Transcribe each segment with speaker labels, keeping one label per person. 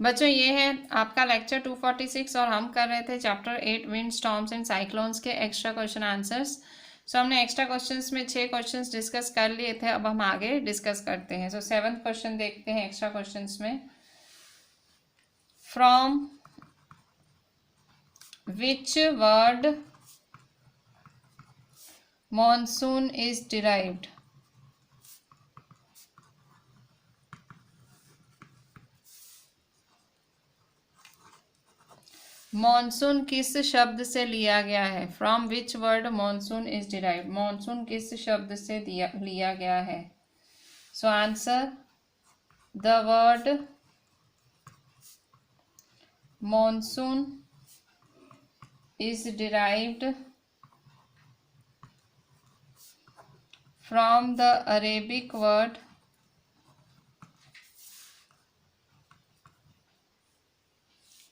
Speaker 1: बच्चों ये है आपका लेक्चर 246 और हम कर रहे थे chapter 8 wind storms and cyclones के एक्स्ट्रा क्वेश्चन आंसर्स। सो हमने एक्स्ट्रा क्वेश्चंस में 6 क्वेश्चंस डिस्कस कर लिए थे, अब हम आगे डिस्कस करते हैं। सो 7th क्वेश्चन देखते हैं एक्स्ट्रा क्वेश्चंस में। From which word monsoon is derived? Monsoon किस शब्द से लिया गया है? From which word monsoon is derived? Monsoon किस शब्द से लिया गया है? So answer, the word monsoon is derived from the Arabic word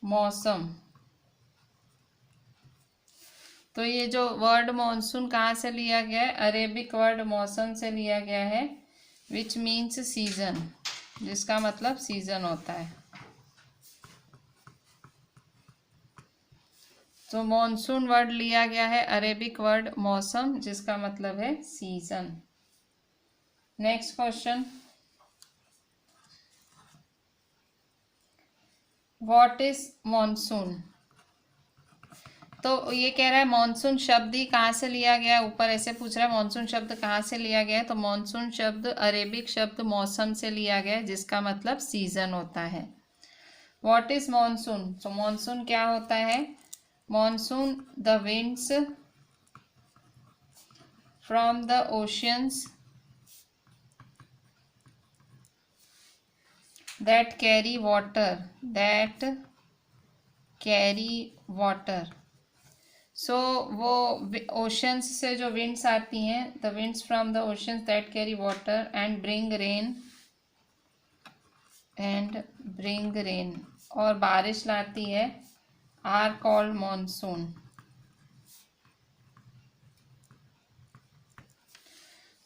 Speaker 1: मौसम। तो ये जो वर्ड मॉनसून कहाँ से लिया गया है? अरेबिक वर्ड मौसम से लिया गया है, विच मीन्स सीजन, जिसका मतलब सीजन होता है। तो मॉनसून वर्ड लिया गया है अरेबिक वर्ड मौसम, जिसका मतलब है season. Next question, what is monsoon? तो ये कह रहा है मॉनसून शब्द ही कहाँ से लिया गया है, ऊपर ऐसे पूछ रहा है मॉनसून शब्द कहाँ से लिया गया है। तो मॉनसून शब्द अरेबिक शब्द मौसम से लिया गया है, जिसका मतलब सीजन होता है। What is monsoon? तो मॉनसून क्या होता है? Monsoon the winds from the oceans that carry water, so वो ओशंस से जो विंड्स आती हैं, the winds from the oceans that carry water and bring rain और बारिश लाती है, are called monsoon.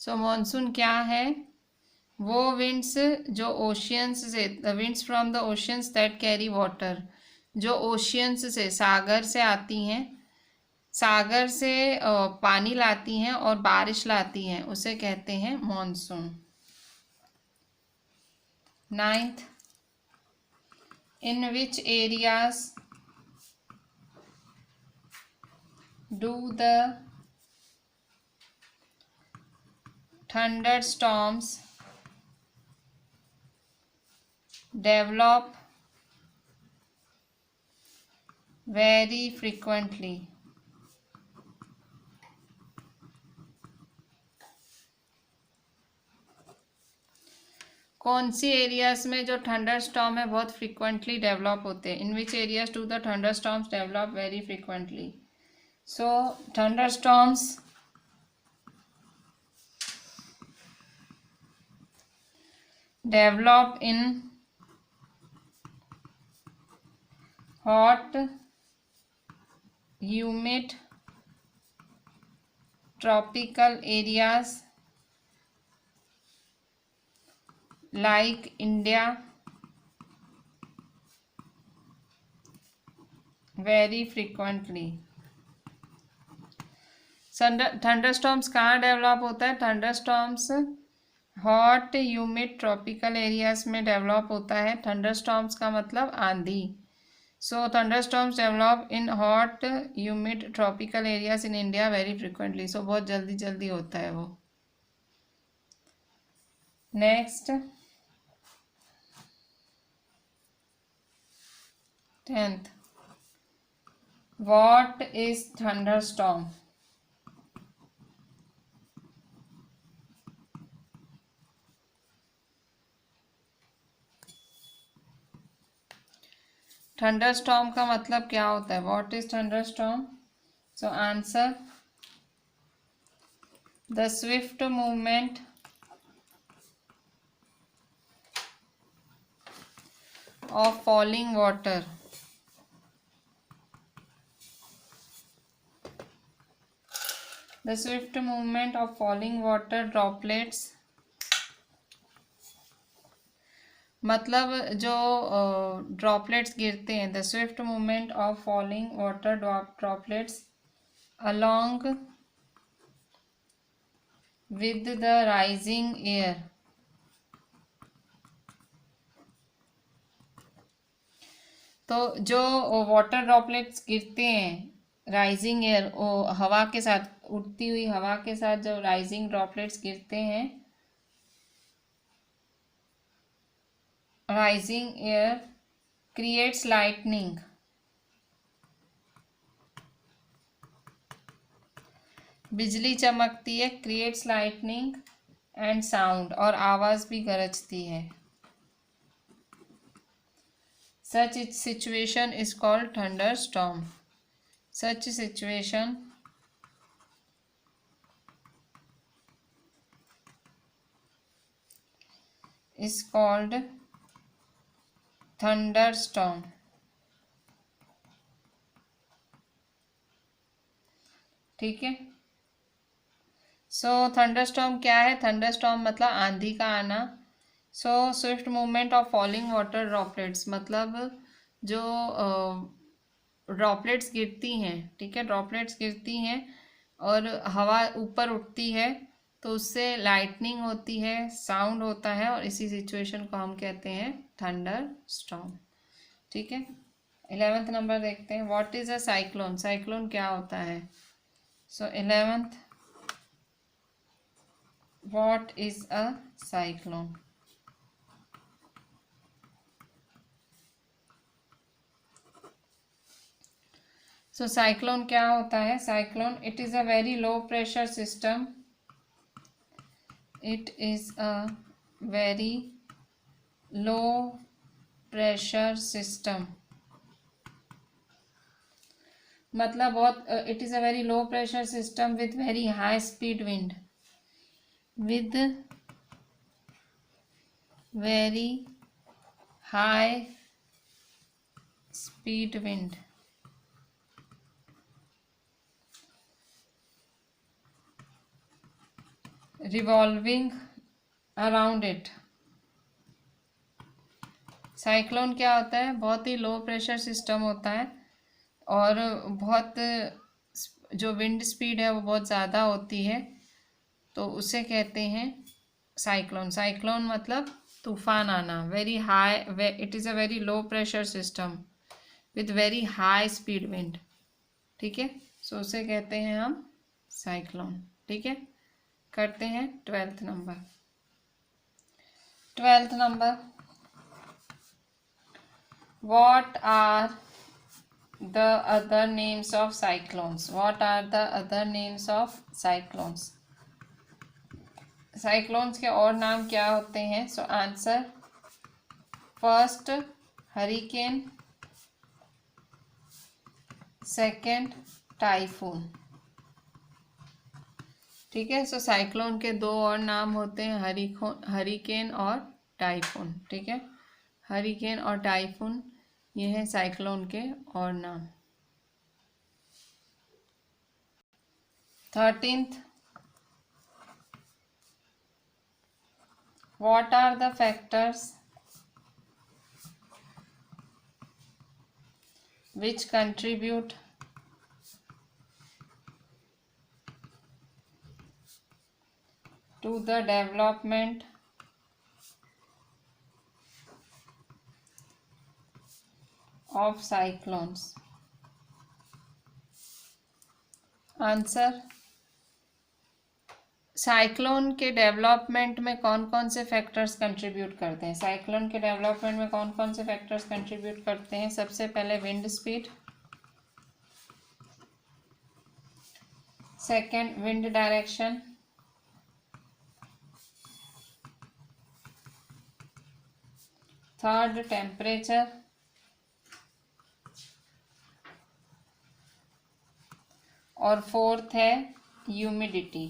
Speaker 1: So monsoon क्या है? वो विंड्स जो ओशियंस से, the winds from the oceans that carry water, जो ओशियंस से, सागर से आती हैं, सागर से पानी लाती हैं और बारिश लाती हैं, उसे कहते हैं monsoon. 9th, in which areas do the thunderstorms develop very frequently? कौन सी एरियाज में जो थंडर स्टॉर्म है बहुत फ्रिक्वेंटली डेवलप होते हैं? In which areas do the thunder storms develop very frequently? So thunder storms develop in hot, humid, tropical areas like India very frequently. Thunderstorms कहाँ develop होता है? Thunderstorms hot, humid, tropical areas में develop होता है। Thunderstorms का मतलब आंधी। So thunderstorms develop in hot, humid, tropical areas in India very frequently. So बहुत जल्दी जल्दी होता है वो। Next, 10th, what is thunderstorm? Thunderstorm का मतलब क्या होता है? What is thunderstorm? So answer, the swift movement of falling water, the swift movement of falling water droplets मतलब जो ड्रॉपलेट्स गिरते हैं, the swift movement of falling water droplets along with the rising air. तो जो water droplets गिरते हैं rising air, हवा के साथ, उड़ती हुई हवा के साथ जब राइजिंग ड्रॉपलेट्स गिरते हैं, राइजिंग एयर क्रिएट्स लाइटनिंग, बिजली चमकती है, क्रिएट्स लाइटनिंग एंड साउंड, और आवाज़ भी गरजती है। Such situation is called thunderstorm. Such situation is called thunderstorm. ठीक है। सो थंडरस्टॉर्म क्या है? थंडरस्टॉर्म मतलब आंधी का आना। So swift movement of falling water droplets, मतलब जो ड्रॉपलेट्स गिरती हैं, ठीक है, ड्रॉपलेट्स गिरती हैं और हवा ऊपर उठती है, तो उससे लाइटनिंग होती है, साउंड होता है, और इसी सिचुएशन को हम कहते हैं थंडर स्टॉर्म। ठीक है। 11th नंबर देखते हैं। What is a cyclone? Cyclone क्या होता है? सो 11th, what is a cyclone? So cyclone क्या होता है? Cyclone, it is a very low pressure system, it is a very low pressure system, मतलब बहुत, it is a very low pressure system with very high speed wind, with very high speed wind, revolving around it. Cyclone क्या होता है? बहुत ही low pressure system होता है और बहुत, जो विंड स्पीड है वो बहुत ज़्यादा होती है, तो उसे कहते हैं साइक्लोन। साइक्लोन मतलब तूफान आना। Very high, it is a very low pressure system with very high speed wind. ठीक है। सो उसे कहते हैं हम साइक्लोन। ठीक है। करते हैं 12th number. 12th number, what are the other names of cyclones? What are the other names of cyclones? Cyclones के और नाम क्या होते हैं? So answer, first hurricane, second typhoon. ठीक है। सो साइक्लोन के दो और नाम होते हैं, हरिकेन और टाइफून। ठीक है। हरिकेन और टाइफून, ये है साइक्लोन के और नाम। 13th, what are the factors which contribute to the development of cyclones? Answer, cyclone के डेवलपमेंट में कौन कौन से फैक्टर्स कंट्रीब्यूट करते हैं? साइक्लोन के डेवलपमेंट में कौन कौन से फैक्टर्स कंट्रीब्यूट करते हैं? सबसे पहले wind speed, second wind direction, third temperature, और फोर्थ है ह्यूमिडिटी।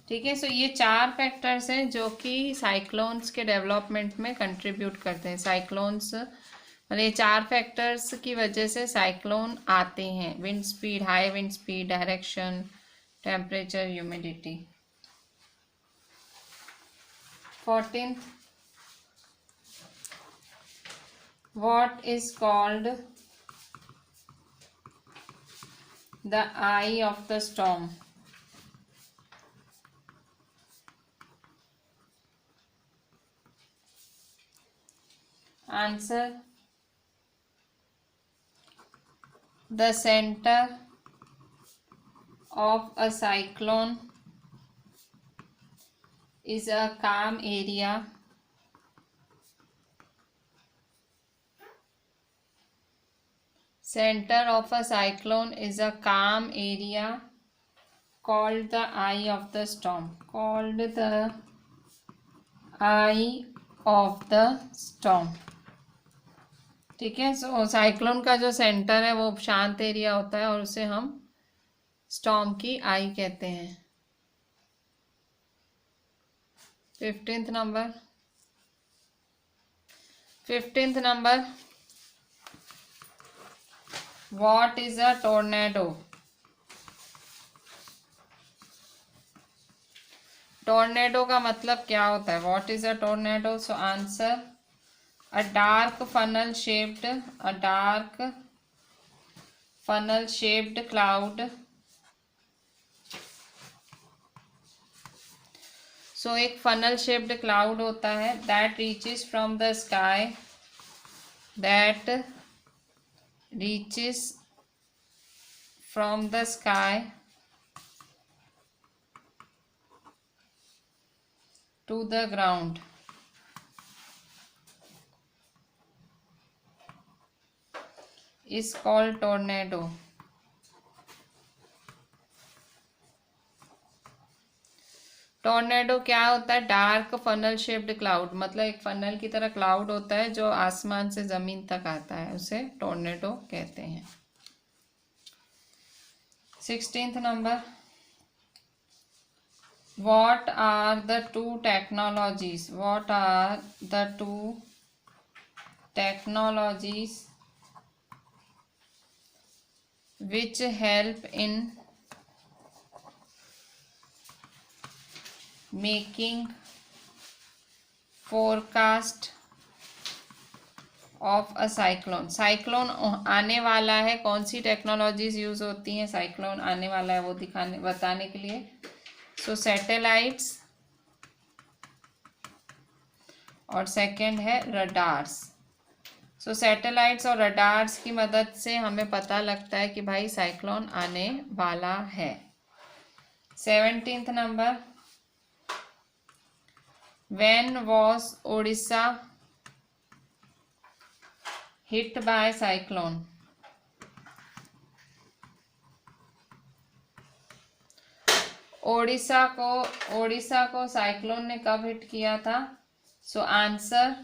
Speaker 1: ठीक है। सो ये 4 फैक्टर्स हैं जो कि साइक्लोन्स के डेवलपमेंट में कंट्रीब्यूट करते हैं। साइक्लोन्स, मतलब ये 4 फैक्टर्स की वजह से साइक्लोन आते हैं। Wind speed, high wind speed, direction, temperature, humidity. 14th, What is called the eye of the storm? Answer: the center of a cyclone is a calm area called the eye of the storm. ठीक है. सो cyclone का जो centre है वो शांत area होता है और उसे हम स्टॉर्म की आई कहते हैं. 15th number. What is a tornado? Tornado का मतलब क्या होता है? What is a tornado? So answer: a dark funnel shaped cloud. सो एक फनल शेप्ड क्लाउड होता है that reaches from the sky to the ground. Is called tornado. Tornado क्या होता है? डार्क फनल शेप्ड क्लाउड, मतलब एक फनल की तरह क्लाउड होता है जो आसमान से जमीन तक आता है, उसे टॉर्नेडो कहते हैं. 16th number. What are the two technologies which help in making forecast of a cyclone? Cyclone आने वाला है, कौन सी टेक्नोलॉजीज यूज होती हैं साइक्लोन आने वाला है वो बताने के लिए? सो सैटेलाइट्स और सेकंड है रडार्स. सो सैटेलाइट्स और रडार्स की मदद से हमें पता लगता है कि भाई साइक्लोन आने वाला है. 17th number. When was Odisha hit by cyclone? Odisha को साइक्लोन ने कब हिट किया था? सो आंसर: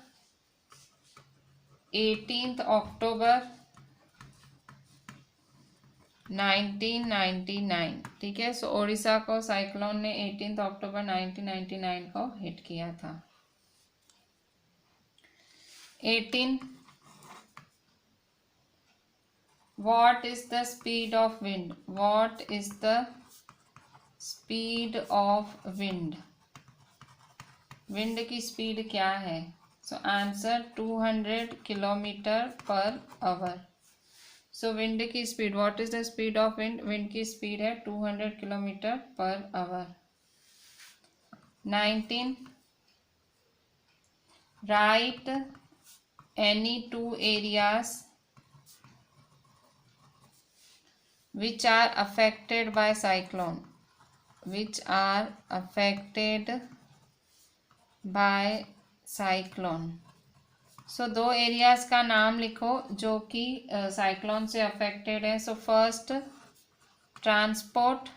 Speaker 1: 18th अक्टूबर 1999. ठीक है. सो ओडिशा को साइक्लोन ने 18th अक्टूबर 1999 को हिट किया था. 18. What is the speed of wind? Wind की स्पीड क्या है? So answer: 200 kilometre per hour. So wind की speed, what is the speed of wind? Wind की स्पीड है 200 kilometre per hour. 19. Write any 2 areas which are affected by cyclone. So 2 areas का नाम लिखो जो कि साइक्लोन से अफेक्टेड है. सो फर्स्ट ट्रांसपोर्ट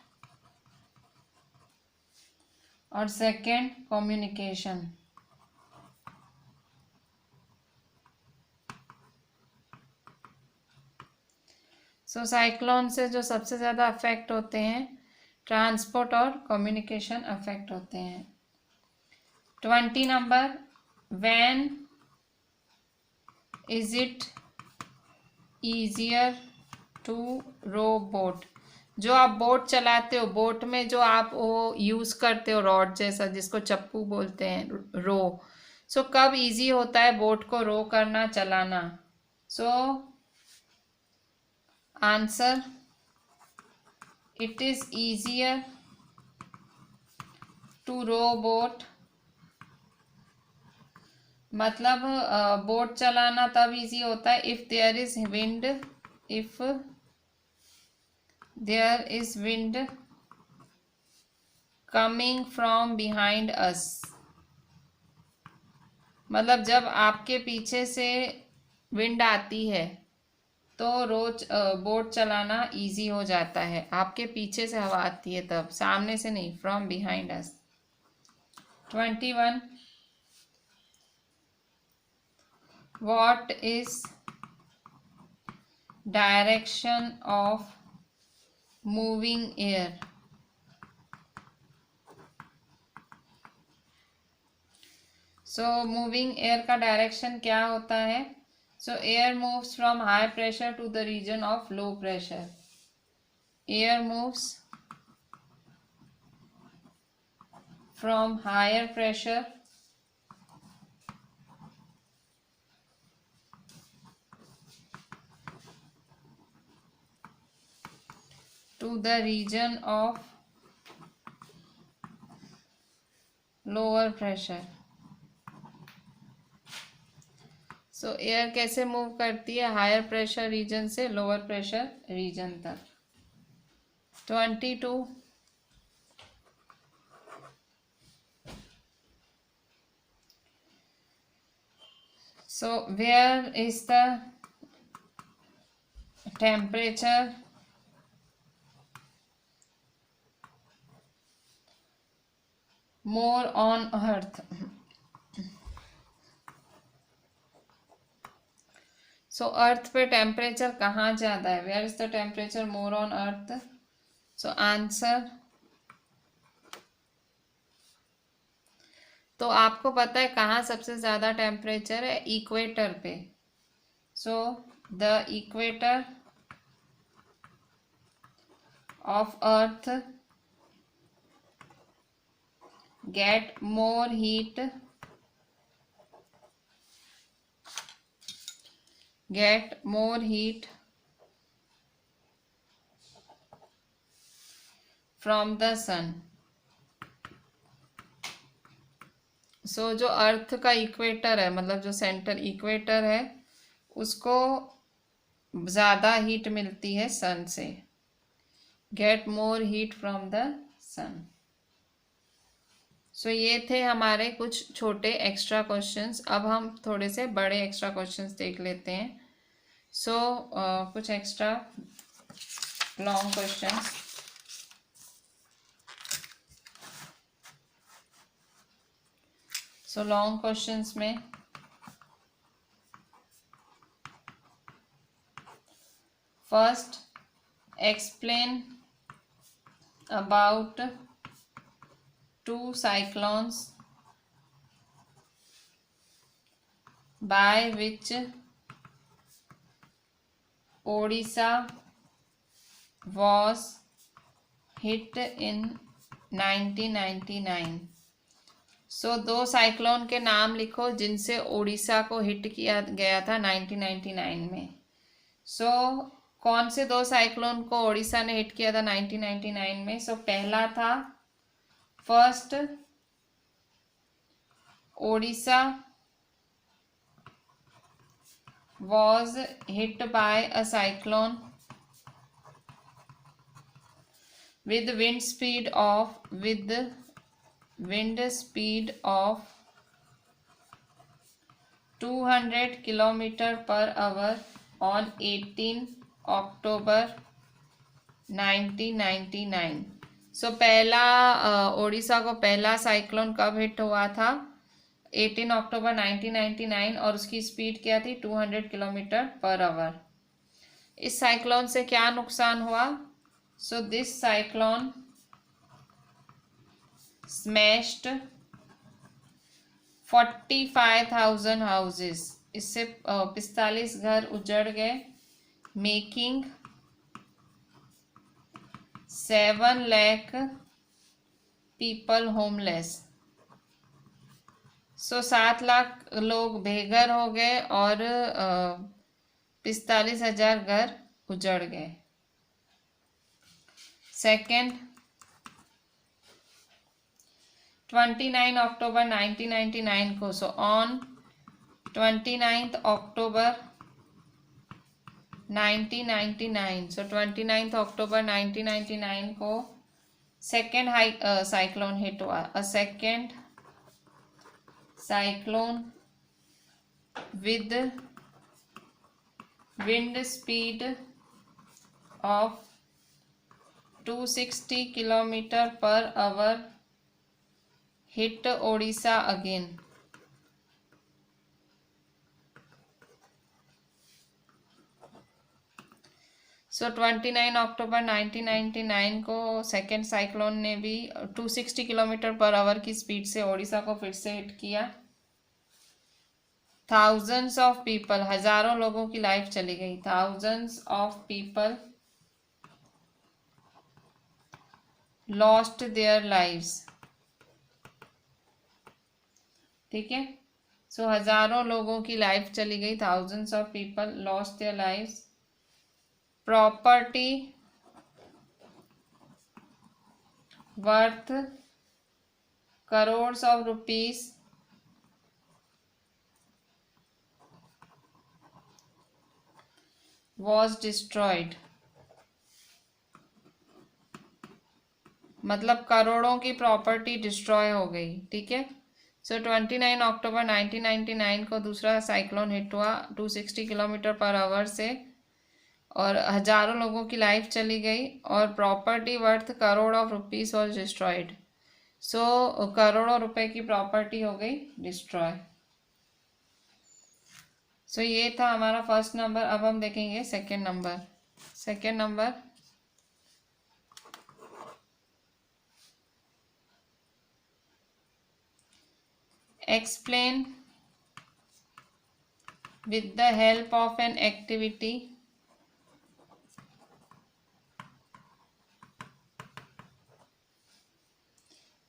Speaker 1: और सेकंड कम्युनिकेशन. सो साइक्लोन से जो सबसे ज़्यादा अफेक्ट होते हैं ट्रांसपोर्ट और कम्युनिकेशन अफेक्ट होते हैं. 20 number. When is it easier to row boat? जो आप बोट चलाते हो, बोट में जो आप वो यूज़ करते हो रॉड जैसा जिसको चप्पू बोलते हैं, रो. सो कब इजी होता है बोट को रो करना, चलाना? So answer, it is easier to row boat, मतलब बोट चलाना तब इजी होता है if there is wind, if there is wind coming from behind us, मतलब जब आपके पीछे से विंड आती है तो रोज बोट चलाना इजी हो जाता है। आपके पीछे से हवा आती है तब, सामने से नहीं, from behind us. 21, what is direction of moving air? So moving air का डायरेक्शन क्या होता है? So air moves from high pressure to the region of low pressure, air moves from higher pressure to the region of lower pressure। So air कैसे move करती है? Higher pressure region से lower pressure region तक। 22, so where is the temperature more on earth? सो अर्थ पे temperature कहाँ ज़्यादा है? Where is the temperature more on earth? So answer, तो आपको पता है कहाँ सबसे ज़्यादा टेम्परेचर है? इक्वेटर पे। So the equator of earth get more heat from the sun। सो जो अर्थ का इक्वेटर है, मतलब जो सेंटर इक्वेटर है, उसको ज़्यादा हीट मिलती है सन से। Get more heat from the sun. So ये थे हमारे कुछ छोटे एक्स्ट्रा क्वेश्चंस। अब हम थोड़े से बड़े एक्स्ट्रा क्वेश्चंस देख लेते हैं। सो कुछ extra long questions. So long questions में first, explain about 2 cyclones by which Odisha was hit in 1999। So 2 cyclone के नाम लिखो जिनसे ओडिशा को हिट किया गया था 1999 में। सो कौन से 2 साइक्लोन को ओडिशा ने हिट किया था 1999 में? सो पहला था, first, Odisha was hit by a cyclone with wind speed of 200 km/h on 18 October 1999। सो पहला ओडिशा को पहला साइक्लोन कब हिट हुआ था? 18 अक्टूबर 1999, और उसकी स्पीड क्या थी? 200 km/h। इस साइक्लोन से क्या नुकसान हुआ? So this cyclone smashed 45,000 houses. इससे 45 घर उजड़ गए, मेकिंग 7 लाख पीपल होमलेस। सो 7 लाख लोग बेघर हो गए और 45,000 घर उजड़ गए। सेकेंड, 29 अक्टूबर 1999 को, सो ऑन 29 अक्टूबर 1999, सो 29 अक्टूबर 1999 को सेकेंड साइक्लोन हिट हुआ। A second cyclone with wind speed of 260 kilometre per our hit Odisha again. सो 29 अक्टूबर 1999 को सेकेंड साइक्लोन ने भी 260 किलोमीटर पर आवर की स्पीड से ओडिशा को फिर से हिट किया। थाउजेंड्स ऑफ पीपल, हजारों लोगों की लाइफ चली गई। Thousands of people lost their lives. ठीक है, सो हजारों लोगों की लाइफ चली गई। Thousands of people lost their lives. Property worth crores of rupees was destroyed. मतलब करोड़ों की प्रॉपर्टी डिस्ट्रॉय हो गई। ठीक है, सो 29 अक्टूबर 1999 को दूसरा साइक्लोन हिट हुआ 260 किलोमीटर पर आवर से और हजारों लोगों की लाइफ चली गई और property worth crore of rupees was destroyed. So करोड़ों रुपए की प्रॉपर्टी हो गई डिस्ट्रॉय। सो ये था हमारा फर्स्ट नंबर। अब हम देखेंगे second number. Second number, explain with the help of an activity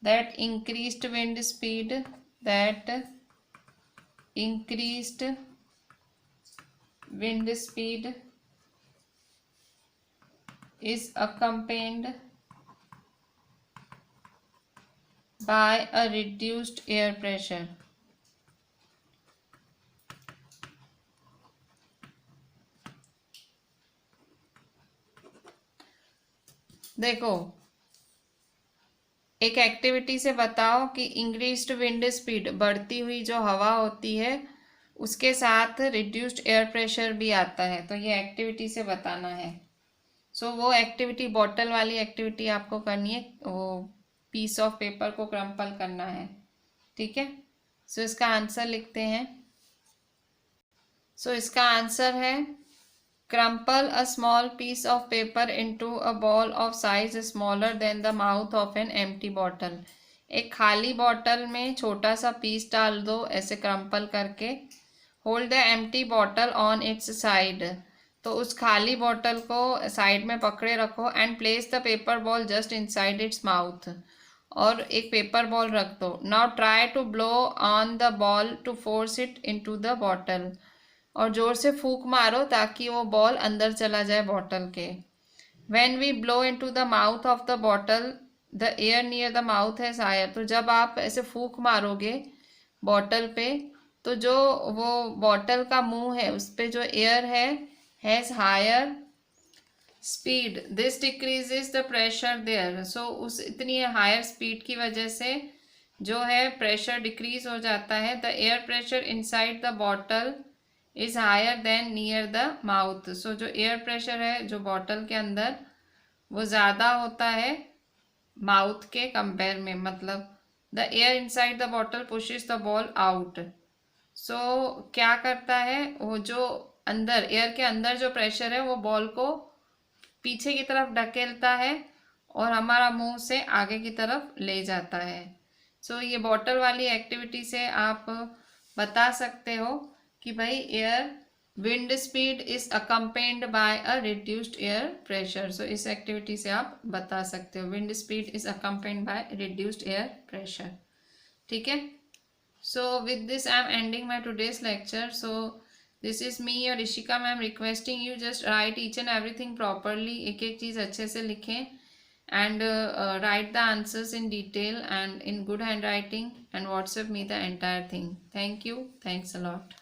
Speaker 1: that increased wind speed is accompanied by a reduced air pressure. देखो, एक एक्टिविटी से बताओ कि इंक्रीज्ड विंड स्पीड, बढ़ती हुई जो हवा होती है उसके साथ रिड्यूस्ड एयर प्रेशर भी आता है। तो ये एक्टिविटी से बताना है। सो वो एक्टिविटी बॉटल वाली एक्टिविटी आपको करनी है। वो पीस ऑफ पेपर को क्रम्पल करना है। ठीक है, सो इसका आंसर लिखते हैं। सो इसका आंसर है crumple a small piece of paper into a ball of size smaller than the mouth of an empty bottle. एक खाली बॉटल में छोटा सा पीस डाल दो ऐसे क्रम्पल करके। Hold the empty bottle on its side, तो उस खाली बॉटल को साइड में पकड़े रखो। And place the paper ball just inside its mouth, और एक पेपर बॉल रख दो। Now try to blow on the ball to force it into the bottle, और जोर से फूंक मारो ताकि वो बॉल अंदर चला जाए बॉटल के। When we blow into the mouth of the bottle the air near the mouth has higher, तो जब आप ऐसे फूंक मारोगे बॉटल पे तो जो वो बॉटल का मुंह है उस पे जो एयर है has higher speed, this decreases the pressure there. So उस इतनी हायर स्पीड की वजह से जो है प्रेशर डिक्रीज हो जाता है। The air pressure inside the bottle is higher than near the mouth. So जो एयर प्रेशर है जो बॉटल के अंदर वो ज़्यादा होता है माउथ के कंपेयर में। मतलब the air inside the bottle pushes the ball out. So क्या करता है, वो जो अंदर एयर के अंदर जो प्रेशर है वो बॉल को पीछे की तरफ ढकेलता है और हमारा मुंह से आगे की तरफ ले जाता है। सो ये बॉटल वाली एक्टिविटी से आप बता सकते हो कि भाई air wind speed is accompanied by a reduced air pressure. So इस एक्टिविटी से आप बता सकते हो wind speed is accompanied by reduced air pressure. ठीक है, So with this I am ending my today's lecture. So this is me और Rishika ma'am requesting you just write each and everything properly, एक एक चीज़ अच्छे से लिखें and write the answers in detail and in good handwriting and WhatsApp me the entire thing. Thank you. Thanks a lot.